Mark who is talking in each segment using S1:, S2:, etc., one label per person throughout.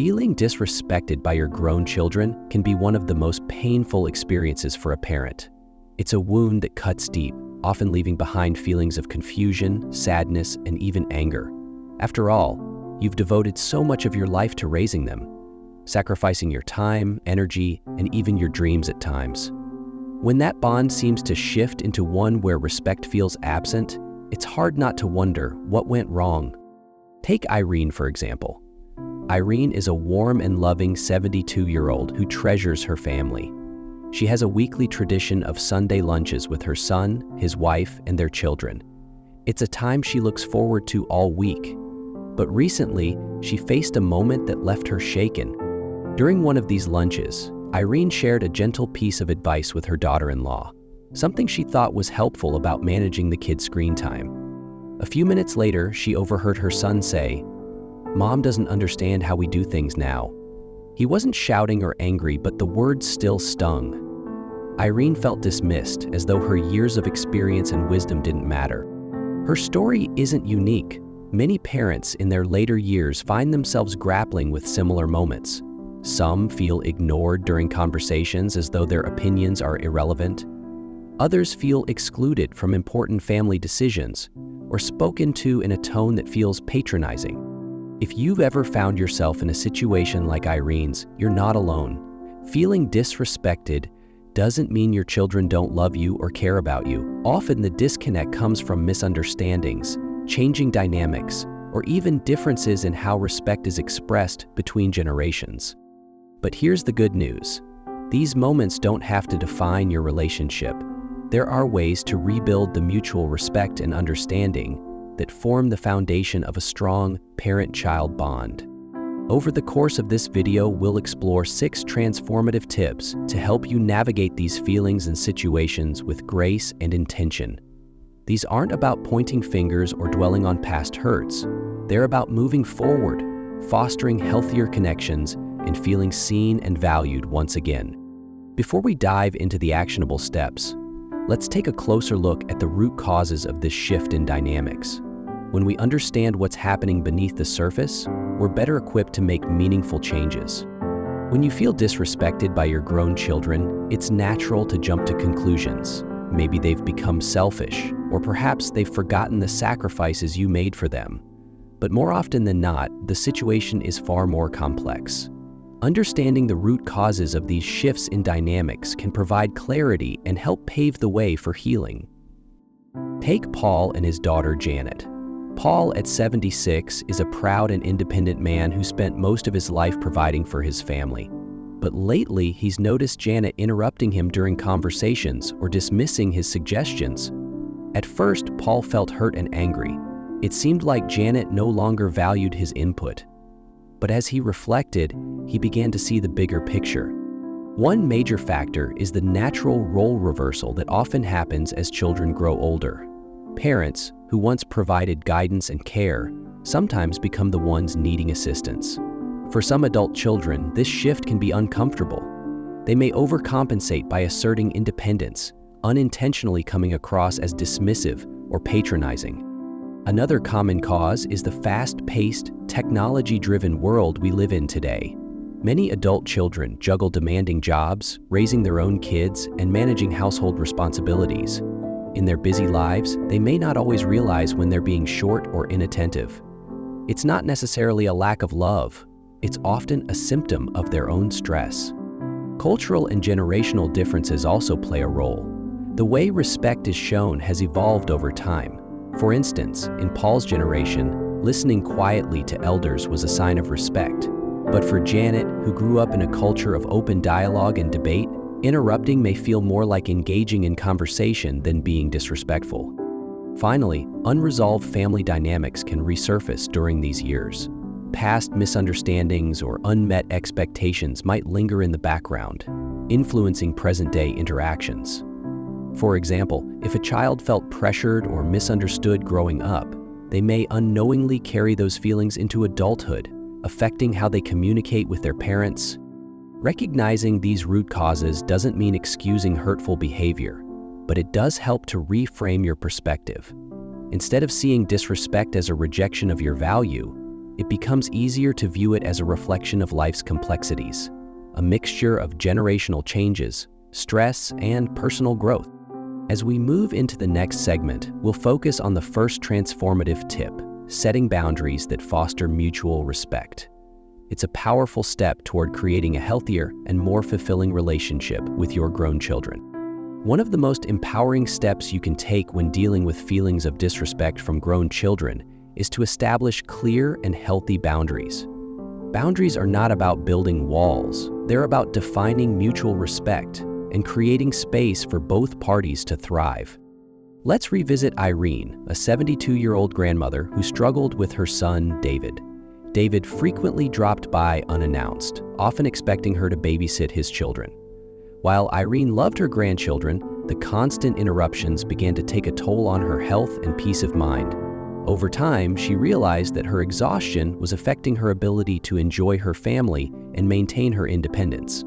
S1: Feeling disrespected by your grown children can be one of the most painful experiences for a parent. It's a wound that cuts deep, often leaving behind feelings of confusion, sadness, and even anger. After all, you've devoted so much of your life to raising them, sacrificing your time, energy, and even your dreams at times. When that bond seems to shift into one where respect feels absent, it's hard not to wonder what went wrong. Take Irene, for example. Irene is a warm and loving 72-year-old who treasures her family. She has a weekly tradition of Sunday lunches with her son, his wife, and their children. It's a time she looks forward to all week. But recently, she faced a moment that left her shaken. During one of these lunches, Irene shared a gentle piece of advice with her daughter-in-law, something she thought was helpful about managing the kids' screen time. A few minutes later, she overheard her son say, "Mom doesn't understand how we do things now." He wasn't shouting or angry, but the words still stung. Irene felt dismissed, as though her years of experience and wisdom didn't matter. Her story isn't unique. Many parents in their later years find themselves grappling with similar moments. Some feel ignored during conversations as though their opinions are irrelevant. Others feel excluded from important family decisions or spoken to in a tone that feels patronizing. If you've ever found yourself in a situation like Irene's, you're not alone. Feeling disrespected doesn't mean your children don't love you or care about you. Often the disconnect comes from misunderstandings, changing dynamics, or even differences in how respect is expressed between generations. But here's the good news. These moments don't have to define your relationship. There are ways to rebuild the mutual respect and understanding that form the foundation of a strong parent-child bond. Over the course of this video, we'll explore 6 transformative tips to help you navigate these feelings and situations with grace and intention. These aren't about pointing fingers or dwelling on past hurts. They're about moving forward, fostering healthier connections, and feeling seen and valued once again. Before we dive into the actionable steps, let's take a closer look at the root causes of this shift in dynamics. When we understand what's happening beneath the surface, we're better equipped to make meaningful changes. When you feel disrespected by your grown children, it's natural to jump to conclusions. Maybe they've become selfish, or perhaps they've forgotten the sacrifices you made for them. But more often than not, the situation is far more complex. Understanding the root causes of these shifts in dynamics can provide clarity and help pave the way for healing. Take Paul and his daughter Janet. Paul, at 76, is a proud and independent man who spent most of his life providing for his family. But lately, he's noticed Janet interrupting him during conversations or dismissing his suggestions. At first, Paul felt hurt and angry. It seemed like Janet no longer valued his input. But as he reflected, he began to see the bigger picture. One major factor is the natural role reversal that often happens as children grow older. Parents, who once provided guidance and care, sometimes become the ones needing assistance. For some adult children, this shift can be uncomfortable. They may overcompensate by asserting independence, unintentionally coming across as dismissive or patronizing. Another common cause is the fast-paced, technology-driven world we live in today. Many adult children juggle demanding jobs, raising their own kids, and managing household responsibilities. In their busy lives, they may not always realize when they're being short or inattentive. It's not necessarily a lack of love. It's often a symptom of their own stress. Cultural and generational differences also play a role. The way respect is shown has evolved over time. For instance, in Paul's generation, listening quietly to elders was a sign of respect. But for Janet, who grew up in a culture of open dialogue and debate, interrupting may feel more like engaging in conversation than being disrespectful. Finally, unresolved family dynamics can resurface during these years. Past misunderstandings or unmet expectations might linger in the background, influencing present-day interactions. For example, if a child felt pressured or misunderstood growing up, they may unknowingly carry those feelings into adulthood, affecting how they communicate with their parents. Recognizing these root causes doesn't mean excusing hurtful behavior, but it does help to reframe your perspective. Instead of seeing disrespect as a rejection of your value, it becomes easier to view it as a reflection of life's complexities, a mixture of generational changes, stress, and personal growth. As we move into the next segment, we'll focus on the first transformative tip, setting boundaries that foster mutual respect. It's a powerful step toward creating a healthier and more fulfilling relationship with your grown children. One of the most empowering steps you can take when dealing with feelings of disrespect from grown children is to establish clear and healthy boundaries. Boundaries are not about building walls, they're about defining mutual respect and creating space for both parties to thrive. Let's revisit Irene, a 72-year-old grandmother who struggled with her son, David. David frequently dropped by unannounced, often expecting her to babysit his children. While Irene loved her grandchildren, the constant interruptions began to take a toll on her health and peace of mind. Over time, she realized that her exhaustion was affecting her ability to enjoy her family and maintain her independence.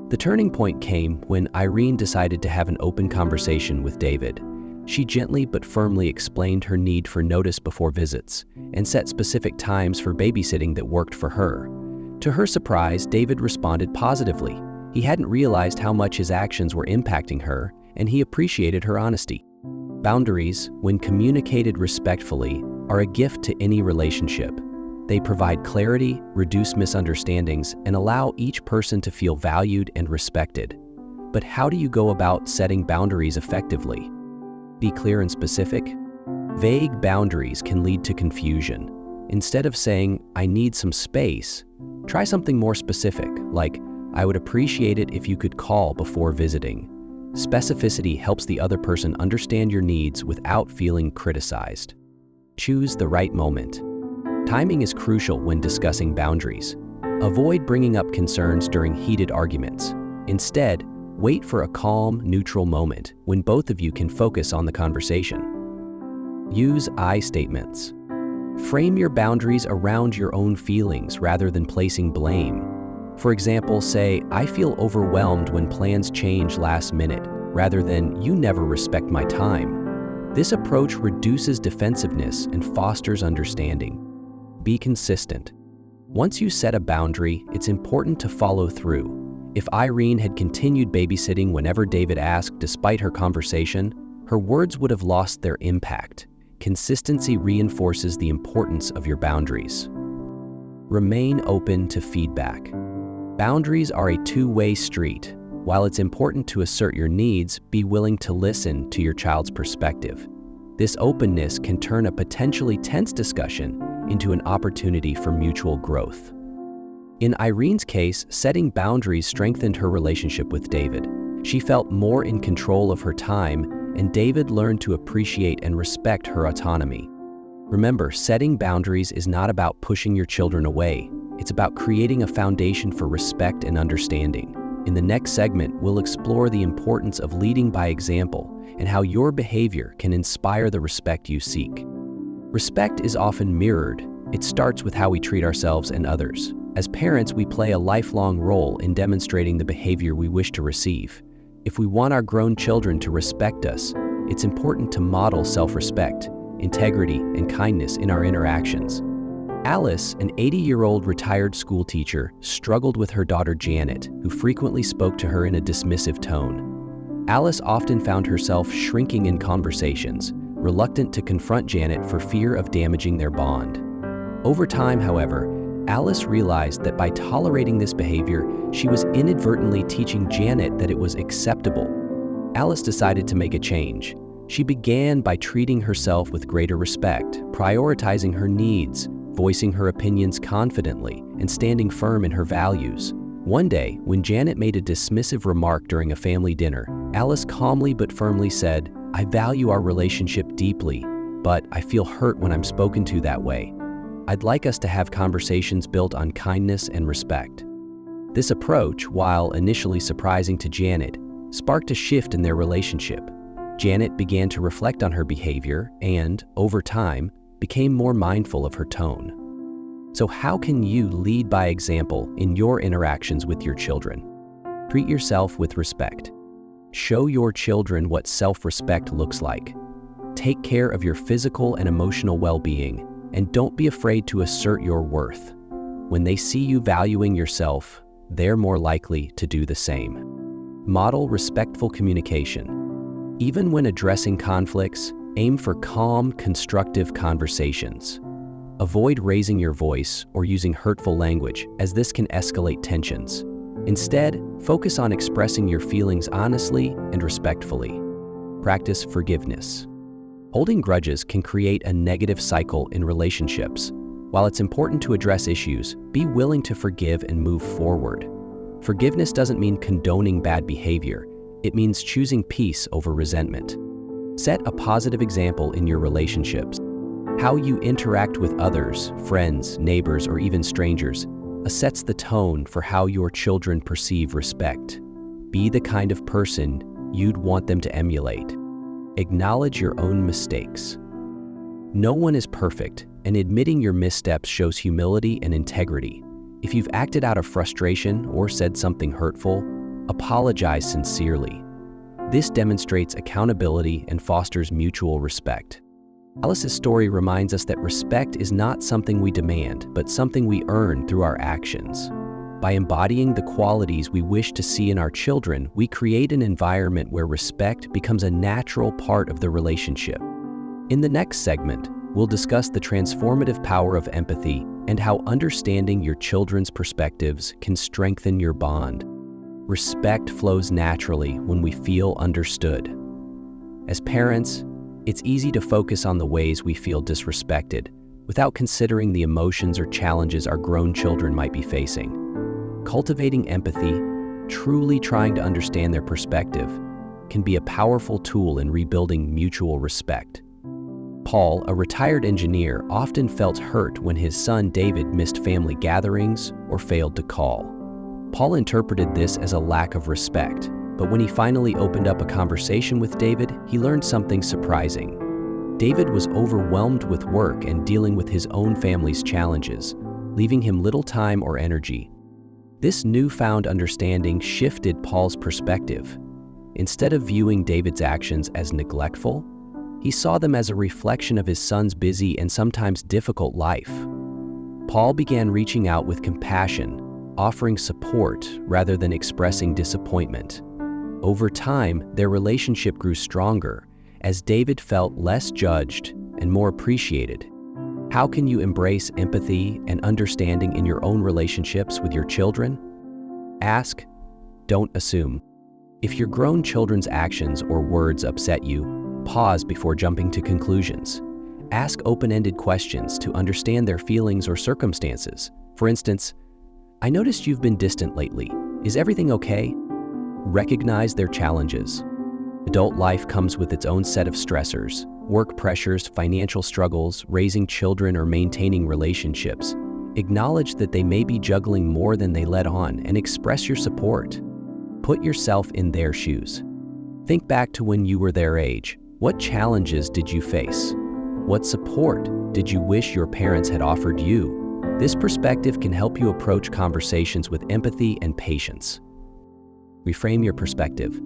S1: The turning point came when Irene decided to have an open conversation with David. She gently but firmly explained her need for notice before visits and set specific times for babysitting that worked for her. To her surprise, David responded positively. He hadn't realized how much his actions were impacting her, and he appreciated her honesty. Boundaries, when communicated respectfully, are a gift to any relationship. They provide clarity, reduce misunderstandings, and allow each person to feel valued and respected. But how do you go about setting boundaries effectively? Be clear and specific. Vague boundaries can lead to confusion. Instead of saying, "I need some space," try something more specific, like, "I would appreciate it if you could call before visiting." Specificity helps the other person understand your needs without feeling criticized. Choose the right moment. Timing is crucial when discussing boundaries. Avoid bringing up concerns during heated arguments. Instead, wait for a calm, neutral moment when both of you can focus on the conversation. Use I statements. Frame your boundaries around your own feelings rather than placing blame. For example, say, "I feel overwhelmed when plans change last minute," rather than "you never respect my time." This approach reduces defensiveness and fosters understanding. Be consistent. Once you set a boundary, it's important to follow through. If Irene had continued babysitting whenever David asked despite her conversation, her words would have lost their impact. Consistency reinforces the importance of your boundaries. Remain open to feedback. Boundaries are a two-way street. While it's important to assert your needs, be willing to listen to your child's perspective. This openness can turn a potentially tense discussion into an opportunity for mutual growth. In Irene's case, setting boundaries strengthened her relationship with David. She felt more in control of her time, and David learned to appreciate and respect her autonomy. Remember, setting boundaries is not about pushing your children away. It's about creating a foundation for respect and understanding. In the next segment, we'll explore the importance of leading by example and how your behavior can inspire the respect you seek. Respect is often mirrored. It starts with how we treat ourselves and others. As parents, we play a lifelong role in demonstrating the behavior we wish to receive. If we want our grown children to respect us, it's important to model self-respect, integrity, and kindness in our interactions. Alice, an 80-year-old retired school teacher, struggled with her daughter Janet, who frequently spoke to her in a dismissive tone. Alice often found herself shrinking in conversations, reluctant to confront Janet for fear of damaging their bond. Over time, however, Alice realized that by tolerating this behavior, she was inadvertently teaching Janet that it was acceptable. Alice decided to make a change. She began by treating herself with greater respect, prioritizing her needs, voicing her opinions confidently, and standing firm in her values. One day, when Janet made a dismissive remark during a family dinner, Alice calmly but firmly said, "I value our relationship deeply, but I feel hurt when I'm spoken to that way. I'd like us to have conversations built on kindness and respect." This approach, while initially surprising to Janet, sparked a shift in their relationship. Janet began to reflect on her behavior and, over time, became more mindful of her tone. So how can you lead by example in your interactions with your children? Treat yourself with respect. Show your children what self-respect looks like. Take care of your physical and emotional well-being. And don't be afraid to assert your worth. When they see you valuing yourself, they're more likely to do the same. Model respectful communication. Even when addressing conflicts, aim for calm, constructive conversations. Avoid raising your voice or using hurtful language, as this can escalate tensions. Instead, focus on expressing your feelings honestly and respectfully. Practice forgiveness. Holding grudges can create a negative cycle in relationships. While it's important to address issues, be willing to forgive and move forward. Forgiveness doesn't mean condoning bad behavior. It means choosing peace over resentment. Set a positive example in your relationships. How you interact with others, friends, neighbors, or even strangers, sets the tone for how your children perceive respect. Be the kind of person you'd want them to emulate. Acknowledge your own mistakes. No one is perfect, and admitting your missteps shows humility and integrity. If you've acted out of frustration or said something hurtful, apologize sincerely. This demonstrates accountability and fosters mutual respect. Alice's story reminds us that respect is not something we demand, but something we earn through our actions. By embodying the qualities we wish to see in our children, we create an environment where respect becomes a natural part of the relationship. In the next segment, we'll discuss the transformative power of empathy and how understanding your children's perspectives can strengthen your bond. Respect flows naturally when we feel understood. As parents, it's easy to focus on the ways we feel disrespected, without considering the emotions or challenges our grown children might be facing. Cultivating empathy, truly trying to understand their perspective, can be a powerful tool in rebuilding mutual respect. Paul, a retired engineer, often felt hurt when his son David missed family gatherings or failed to call. Paul interpreted this as a lack of respect, but when he finally opened up a conversation with David, he learned something surprising. David was overwhelmed with work and dealing with his own family's challenges, leaving him little time or energy. This newfound understanding shifted Paul's perspective. Instead of viewing David's actions as neglectful, he saw them as a reflection of his son's busy and sometimes difficult life. Paul began reaching out with compassion, offering support rather than expressing disappointment. Over time, their relationship grew stronger as David felt less judged and more appreciated. How can you embrace empathy and understanding in your own relationships with your children? Ask, don't assume. If your grown children's actions or words upset you, pause before jumping to conclusions. Ask open-ended questions to understand their feelings or circumstances. For instance, I noticed you've been distant lately. Is everything okay? Recognize their challenges. Adult life comes with its own set of stressors. Work pressures, financial struggles, raising children, or maintaining relationships. Acknowledge that they may be juggling more than they let on and express your support. Put yourself in their shoes. Think back to when you were their age. What challenges did you face? What support did you wish your parents had offered you? This perspective can help you approach conversations with empathy and patience. Reframe your perspective.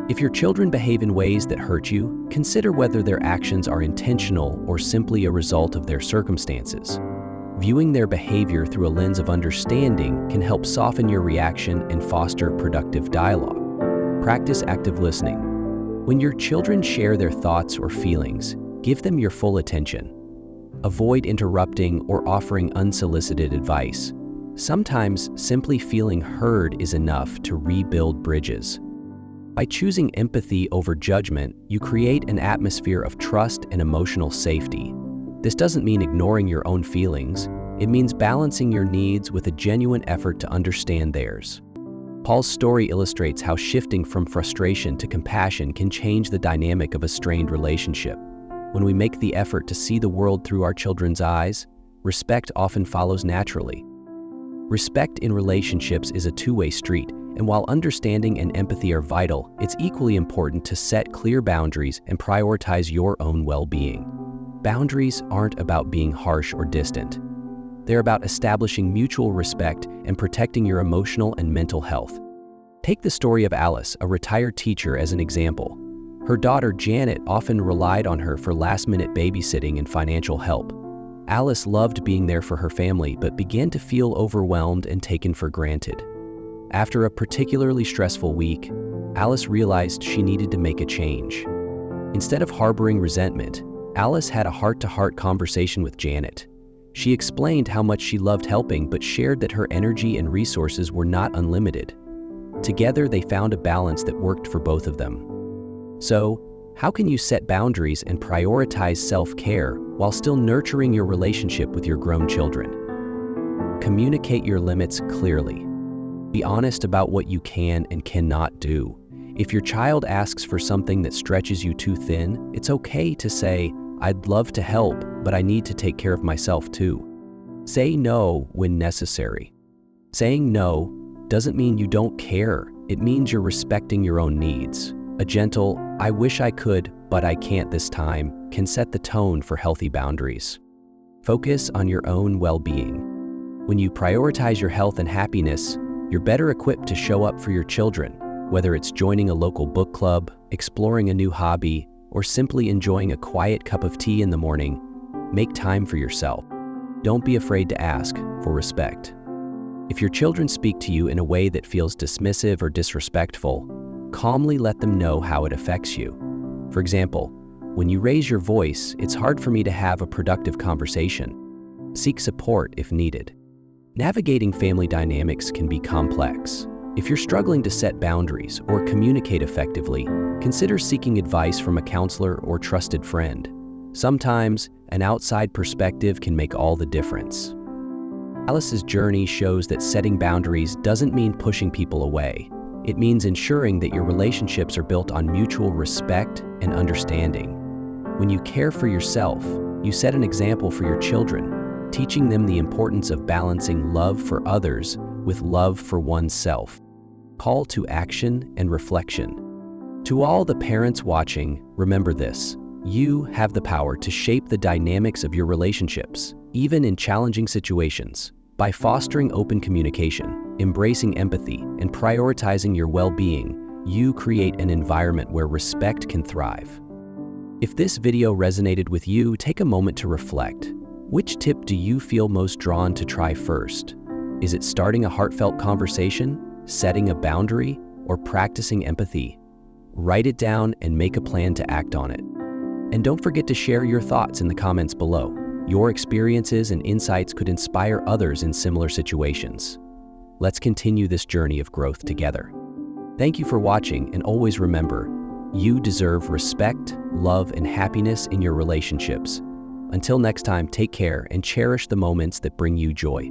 S1: If your children behave in ways that hurt you, consider whether their actions are intentional or simply a result of their circumstances. Viewing their behavior through a lens of understanding can help soften your reaction and foster productive dialogue. Practice active listening. When your children share their thoughts or feelings, give them your full attention. Avoid interrupting or offering unsolicited advice. Sometimes simply feeling heard is enough to rebuild bridges. By choosing empathy over judgment, you create an atmosphere of trust and emotional safety. This doesn't mean ignoring your own feelings. It means balancing your needs with a genuine effort to understand theirs. Paul's story illustrates how shifting from frustration to compassion can change the dynamic of a strained relationship. When we make the effort to see the world through our children's eyes, respect often follows naturally. Respect in relationships is a two-way street, and while understanding and empathy are vital, it's equally important to set clear boundaries and prioritize your own well-being. Boundaries aren't about being harsh or distant. They're about establishing mutual respect and protecting your emotional and mental health. Take the story of Alice, a retired teacher, as an example. Her daughter Janet often relied on her for last-minute babysitting and financial help. Alice loved being there for her family but began to feel overwhelmed and taken for granted. After a particularly stressful week, Alice realized she needed to make a change. Instead of harboring resentment, Alice had a heart-to-heart conversation with Janet. She explained how much she loved helping but shared that her energy and resources were not unlimited. Together, they found a balance that worked for both of them. So, how can you set boundaries and prioritize self-care while still nurturing your relationship with your grown children? Communicate your limits clearly. Be honest about what you can and cannot do. If your child asks for something that stretches you too thin, it's okay to say, "I'd love to help, but I need to take care of myself too." Say no when necessary. Saying no doesn't mean you don't care. It means you're respecting your own needs. A gentle, "I wish I could, but I can't this time," can set the tone for healthy boundaries. Focus on your own well-being. When you prioritize your health and happiness, you're better equipped to show up for your children, whether it's joining a local book club, exploring a new hobby, or simply enjoying a quiet cup of tea in the morning. Make time for yourself. Don't be afraid to ask for respect. If your children speak to you in a way that feels dismissive or disrespectful, calmly let them know how it affects you. For example, when you raise your voice, it's hard for me to have a productive conversation. Seek support if needed. Navigating family dynamics can be complex. If you're struggling to set boundaries or communicate effectively, consider seeking advice from a counselor or trusted friend. Sometimes, an outside perspective can make all the difference. Alice's journey shows that setting boundaries doesn't mean pushing people away. It means ensuring that your relationships are built on mutual respect and understanding. When you care for yourself, you set an example for your children, teaching them the importance of balancing love for others with love for oneself. Call to action and reflection. To all the parents watching, remember this: you have the power to shape the dynamics of your relationships, even in challenging situations. By fostering open communication, embracing empathy, and prioritizing your well-being, you create an environment where respect can thrive. If this video resonated with you, take a moment to reflect. Which tip do you feel most drawn to try first? Is it starting a heartfelt conversation, setting a boundary, or practicing empathy? Write it down and make a plan to act on it. And don't forget to share your thoughts in the comments below. Your experiences and insights could inspire others in similar situations. Let's continue this journey of growth together. Thank you for watching, and always remember, you deserve respect, love, and happiness in your relationships. Until next time, take care and cherish the moments that bring you joy.